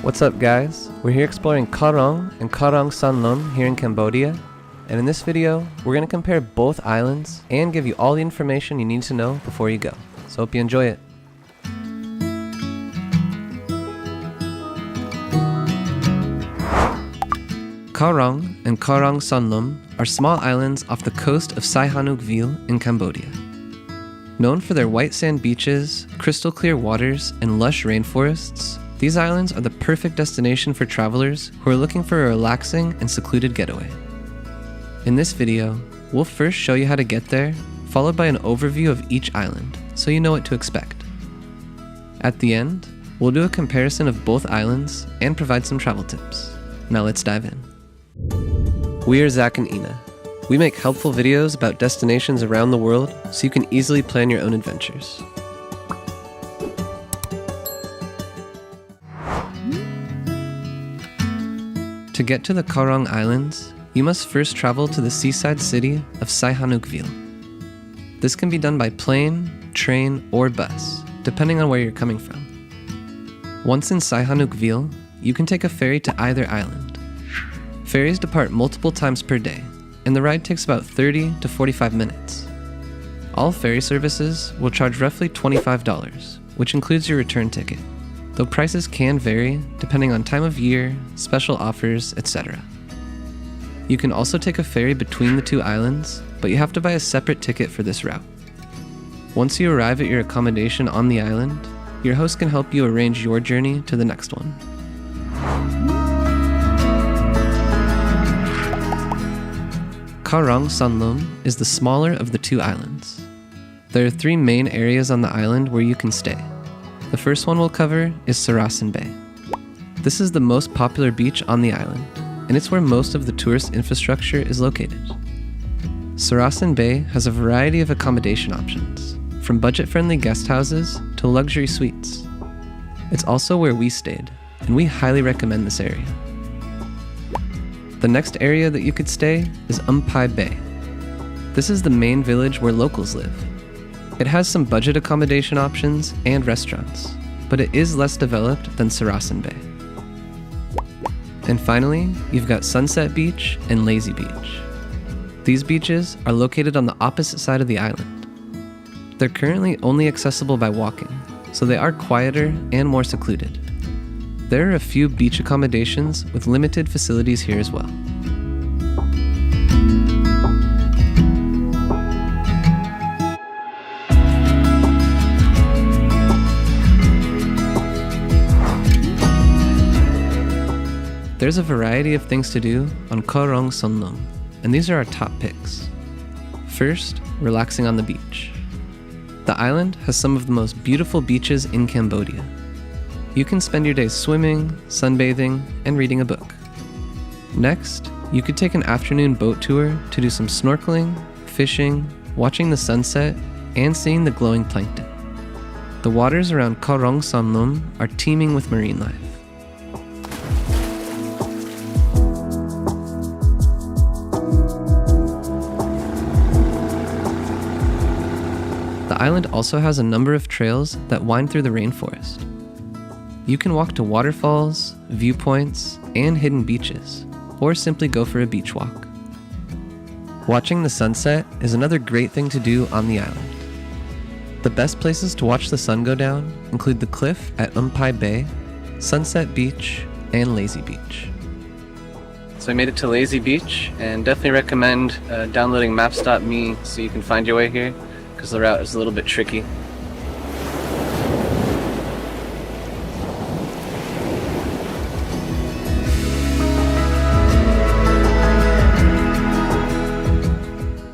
What's up guys? We're here exploring RONG and SANLOEM here in Cambodia, and in this video we're going to compare both islands and give you all the information you need to know before you go. So hope you enjoy it. RONG and SANLOEM are small islands off the coast of Sihanoukville in Cambodia. Known for their white sand beaches, crystal clear waters, and lush rainforests, these islands are the perfect destination for travelers who are looking for a relaxing and secluded getaway. In this video, we'll first show you how to get there, followed by an overview of each island, so you know what to expect. At the end, we'll do a comparison of both islands and provide some travel tips. Now let's dive in. We are Zach and Ina. We make helpful videos about destinations around the world so you can easily plan your own adventures. To get to the RONG Islands, you must first travel to the seaside city of Sihanoukville. This can be done by plane, train, or bus, depending on where you're coming from. Once in Sihanoukville, you can take a ferry to either island. Ferries depart multiple times per day, and the ride takes about 30 to 45 minutes. All ferry services will charge roughly $25, which includes your return ticket, though prices can vary depending on time of year, special offers, etc. You can also take a ferry between the two islands, but you have to buy a separate ticket for this route. Once you arrive at your accommodation on the island, your host can help you arrange your journey to the next one. RONG SANLOEM is the smaller of the two islands. There are three main areas on the island where you can stay. The first one we'll cover is Sarasan Bay. This is the most popular beach on the island, and it's where most of the tourist infrastructure is located. Sarasan Bay has a variety of accommodation options, from budget-friendly guest houses to luxury suites. It's also where we stayed, and we highly recommend this area. The next area that you could stay is Bay. This is the main village where locals live. It has some budget accommodation options and restaurants, but it is less developed than Sarasan Bay. And finally, you've got Sunset Beach and Lazy Beach. These beaches are located on the opposite side of the island. They're currently only accessible by walking, so they are quieter and more secluded. There are a few beach accommodations with limited facilities here as well. There's a variety of things to do on RONG SANLOEM, and these are our top picks. First, relaxing on the beach. The island has some of the most beautiful beaches in Cambodia. You can spend your days swimming, sunbathing, and reading a book. Next, you could take an afternoon boat tour to do some snorkeling, fishing, watching the sunset, and seeing the glowing plankton. The waters around RONG SANLOEM are teeming with marine life. The island also has a number of trails that wind through the rainforest. You can walk to waterfalls, viewpoints, and hidden beaches, or simply go for a beach walk. Watching the sunset is another great thing to do on the island. The best places to watch the sun go down include the cliff at Bay, Sunset Beach, and Lazy Beach. So I made it to Lazy Beach, and definitely recommend downloading Maps.me so you can find your way here, because the route is a little bit tricky.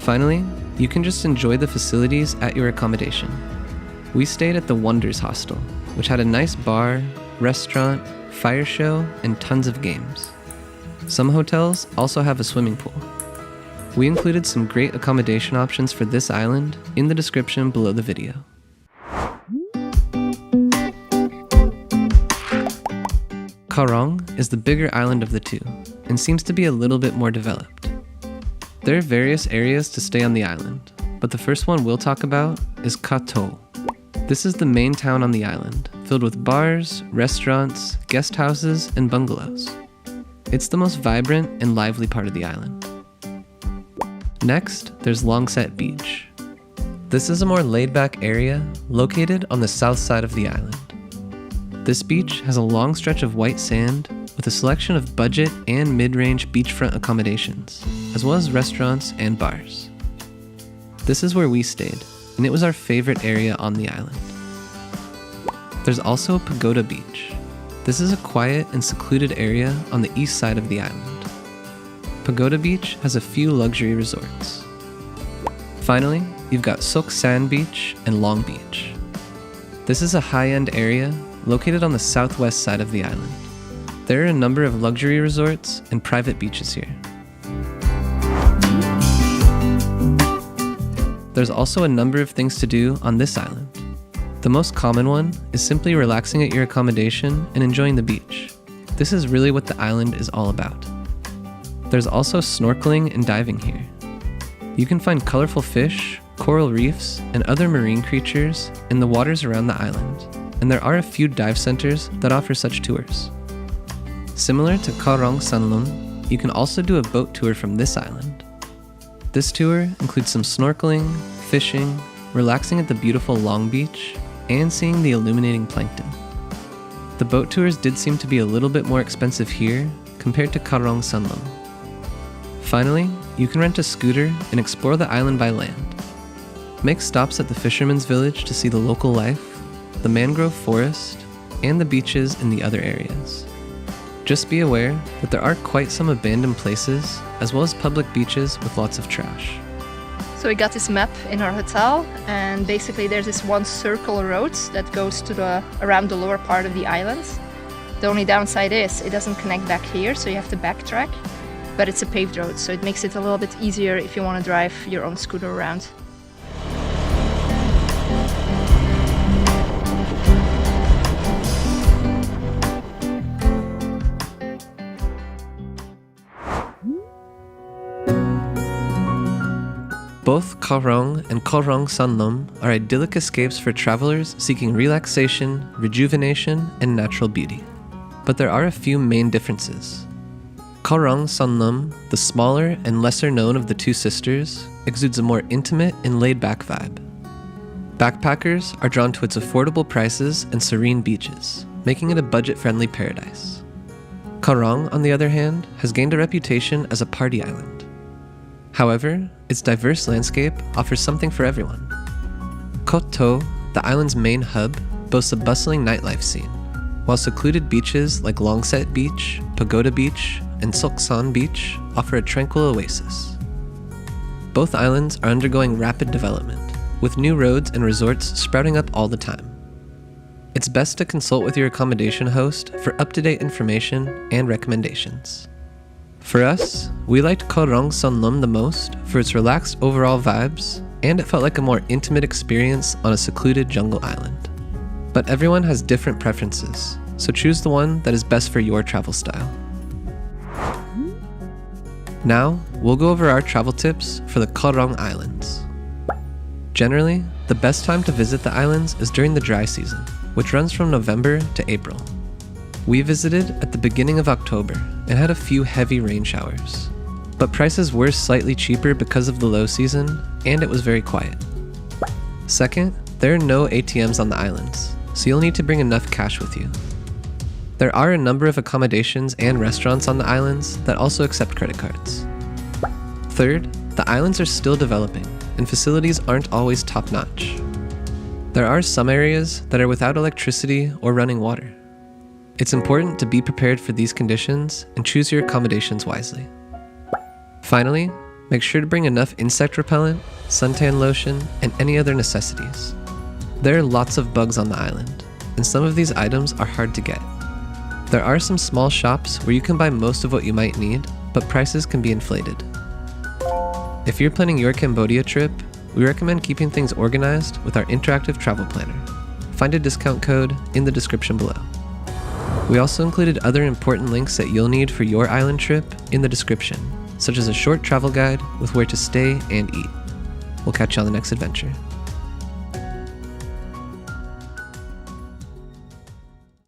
Finally, you can just enjoy the facilities at your accommodation. We stayed at the Wonders Hostel, which had a nice bar, restaurant, fire show, and tons of games. Some hotels also have a swimming pool. We included some great accommodation options for this island in the description below the video. RONG is the bigger island of the two, and seems to be a little bit more developed. There are various areas to stay on the island, but the first one we'll talk about is This is the main town on the island, filled with bars, restaurants, guest houses, and bungalows. It's the most vibrant and lively part of the island. Next, there's Longset Beach. This is a more laid-back area located on the south side of the island. This beach has a long stretch of white sand with a selection of budget and mid-range beachfront accommodations, as well as restaurants and bars. This is where we stayed, and it was our favorite area on the island. There's also Pagoda Beach. This is a quiet and secluded area on the east side of the island. Pagoda Beach has a few luxury resorts. Finally, you've got Sok San Beach and Long Beach. This is a high-end area located on the southwest side of the island. There are a number of luxury resorts and private beaches here. There's also a number of things to do on this island. The most common one is simply relaxing at your accommodation and enjoying the beach. This is really what the island is all about. There's also snorkeling and diving here. You can find colorful fish, coral reefs, and other marine creatures in the waters around the island, and there are a few dive centers that offer such tours. Similar to SANLOEM, you can also do a boat tour from this island. This tour includes some snorkeling, fishing, relaxing at the beautiful Long Beach, and seeing the illuminating plankton. The boat tours did seem to be a little bit more expensive here compared to SANLOEM. Finally, you can rent a scooter and explore the island by land. Make stops at the fisherman's village to see the local life, the mangrove forest, and the beaches in the other areas. Just be aware that there are quite some abandoned places, as well as public beaches with lots of trash. So we got this map in our hotel, and basically there's this one circle road that goes to around the lower part of the island. The only downside is it doesn't connect back here, so you have to backtrack. But it's a paved road, so it makes it a little bit easier if you want to drive your own scooter around. Both RONG and SANLOEM are idyllic escapes for travelers seeking relaxation, rejuvenation, and natural beauty. But there are a few main differences. SANLOEM, the smaller and lesser known of the two sisters, exudes a more intimate and laid-back vibe. Backpackers are drawn to its affordable prices and serene beaches, making it a budget-friendly paradise. RONG, on the other hand, has gained a reputation as a party island. However, its diverse landscape offers something for everyone. Koh Tao, the island's main hub, boasts a bustling nightlife scene, while secluded beaches like Longset Beach, Pagoda Beach, and Sok San Beach offer a tranquil oasis. Both islands are undergoing rapid development, with new roads and resorts sprouting up all the time. It's best to consult with your accommodation host for up-to-date information and recommendations. For us, we liked SANLOEM the most for its relaxed overall vibes, and it felt like a more intimate experience on a secluded jungle island. But everyone has different preferences, so choose the one that is best for your travel style. Now, we'll go over our travel tips for the RONG Islands. Generally, the best time to visit the islands is during the dry season, which runs from November to April. We visited at the beginning of October and had a few heavy rain showers, but prices were slightly cheaper because of the low season, and it was very quiet. Second, there are no ATMs on the islands, so you'll need to bring enough cash with you. There are a number of accommodations and restaurants on the islands that also accept credit cards. Third, the islands are still developing, and facilities aren't always top-notch. There are some areas that are without electricity or running water. It's important to be prepared for these conditions and choose your accommodations wisely. Finally, make sure to bring enough insect repellent, suntan lotion, and any other necessities. There are lots of bugs on the island, and some of these items are hard to get. There are some small shops where you can buy most of what you might need, but prices can be inflated. If you're planning your Cambodia trip, we recommend keeping things organized with our interactive travel planner. Find a discount code in the description below. We also included other important links that you'll need for your island trip in the description, such as a short travel guide with where to stay and eat. We'll catch you on the next adventure.